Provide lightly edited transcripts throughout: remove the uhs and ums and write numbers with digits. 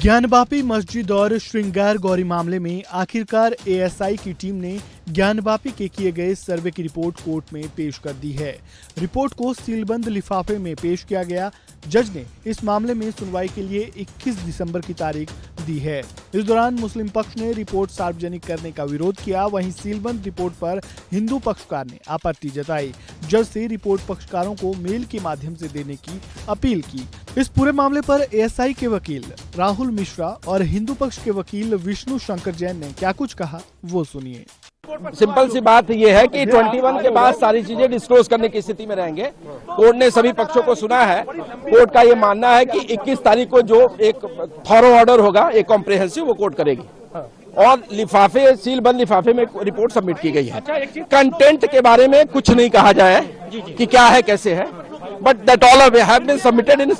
ज्ञानवापी मस्जिद और श्रृंगार गौरी मामले में आखिरकार एएसआई की टीम ने ज्ञानवापी के किए गए सर्वे की रिपोर्ट कोर्ट में पेश कर दी है। रिपोर्ट को सीलबंद लिफाफे में पेश किया गया। जज ने इस मामले में सुनवाई के लिए 21 दिसंबर की तारीख दी है। इस दौरान मुस्लिम पक्ष ने रिपोर्ट सार्वजनिक करने का विरोध किया। वहीं सीलबंद रिपोर्ट पर हिंदू पक्षकार ने आपत्ति जताई। जज से रिपोर्ट पक्षकारों को मेल के माध्यम से देने की अपील की। इस पूरे मामले पर एएसआई के वकील राहुल मिश्रा और हिंदू पक्ष के वकील विष्णु शंकर जैन ने क्या कुछ कहा, वो सुनिए। सिंपल सी बात यह है कि 21 के बाद सारी चीजें डिस्क्लोज करने की स्थिति में रहेंगे। कोर्ट ने सभी पक्षों को सुना है। कोर्ट का ये मानना है कि 21 तारीख को जो एक थॉरो ऑर्डर होगा, एक कॉम्प्रिहेंसिव, वो कोर्ट करेगी। और लिफाफे, सीलबंद लिफाफे में रिपोर्ट सबमिट की गई है। कंटेंट के बारे में कुछ नहीं कहा जाए कि क्या है, कैसे है, but that all have been submitted in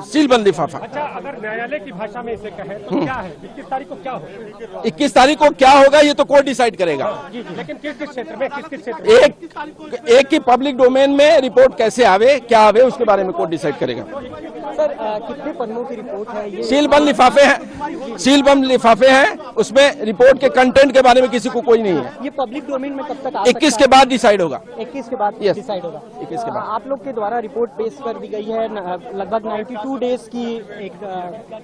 सीलबंद लिफाफा। अच्छा, अगर न्यायालय की भाषा में इसे कहे तो क्या है? 21 तारीख को क्या होगा? 21 तारीख को क्या होगा ये तो कोर्ट डिसाइड करेगा। जी, लेकिन किस क्षेत्र में, किस क्षेत्र में? एक की पब्लिक डोमेन में रिपोर्ट कैसे आवे, क्या आवे, उसके बारे में कोर्ट डिसाइड करेगा। सर, कितने पन्नों की रिपोर्ट है ये? सीलबंद लिफाफे हैं, सीलबंद लिफाफे हैं, उसमें रिपोर्ट के कंटेंट के बारे में किसी को कोई नहीं है। ये पब्लिक डोमेन में कब तक आ 21 के बाद डिसाइड होगा। 21 के बाद डिसाइड होगा। 21 के बाद आप लोग के द्वारा रिपोर्ट पेश कर दी गई है। लगभग 92 डेज की एक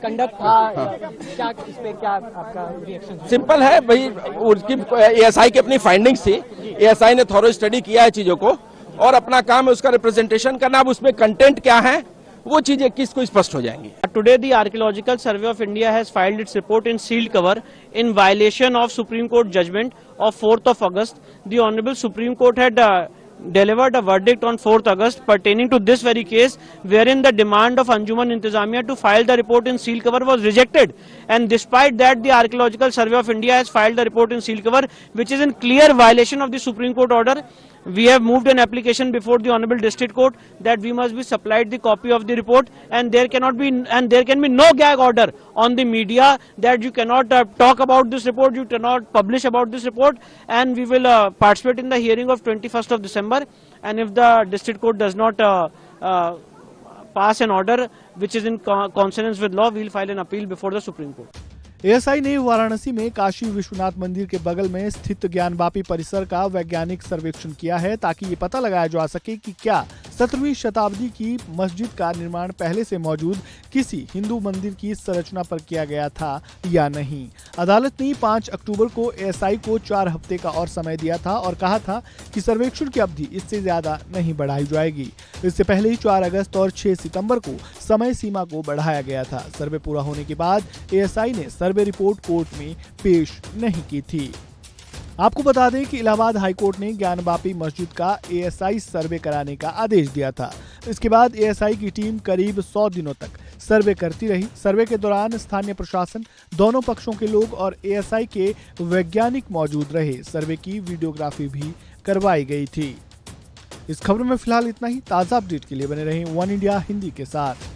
कंडक्ट था। क्या इस पे क्या आपका रिएक्शन? सिंपल है भाई, उसकी एएसआई की अपनी फाइंडिंग्स थी। एएसआई ने थॉरो स्टडी किया है चीजों को और अपना काम है उसका रिप्रेजेंटेशन करना। अब उसमें कंटेंट क्या है वो चीजें किसको स्पष्ट हो जाएंगी। Today the Archaeological Survey of India has filed its report in sealed cover in violation of Supreme Court judgment of 4th of August. The Honorable Supreme Court had delivered a verdict on 4th August pertaining to this very case, wherein the demand of Anjuman Intizamiya to file the report in sealed cover was rejected. And despite that, the Archaeological Survey of India has filed the report in sealed cover, which is in clear violation of the Supreme Court order. We have moved an application before the Honorable District Court that we must be supplied the copy of the report, and there can be no gag order on the media that you cannot talk about this report, you cannot publish about this report, and we will participate in the hearing of 21st of December. And if the District Court does not pass an order which is in consonance with law, we will file an appeal before the Supreme Court. ASI ने वाराणसी में काशी विश्वनाथ मंदिर के बगल में स्थित ज्ञानवापी परिसर का वैज्ञानिक सर्वेक्षण किया है ताकि ये पता लगाया जा सके कि क्या 17वीं शताब्दी की मस्जिद का निर्माण पहले से मौजूद किसी हिंदू मंदिर की संरचना पर किया गया था या नहीं। अदालत ने 5 अक्टूबर को एएसआई को 4 हफ्ते का और समय दिया था और कहा था कि सर्वेक्षण की अवधि इससे ज्यादा नहीं बढ़ाई जाएगी। इससे पहले ही 4 अगस्त और 6 सितंबर को समय सीमा को बढ़ाया गया था। सर्वे पूरा होने के बाद एएसआई ने सर्वे रिपोर्ट कोर्ट में पेश नहीं की थी। आपको बता दें कि इलाहाबाद हाईकोर्ट ने ज्ञानवापी मस्जिद का एएसआई सर्वे कराने का आदेश दिया था। इसके बाद एएसआई की टीम करीब 100 दिनों तक सर्वे करती रही। सर्वे के दौरान स्थानीय प्रशासन, दोनों पक्षों के लोग और एएसआई के वैज्ञानिक मौजूद रहे। सर्वे की वीडियोग्राफी भी करवाई गई थी। इस खबर में फिलहाल इतना ही। ताज़ा अपडेट के लिए बने रहें वन इंडिया हिंदी के साथ।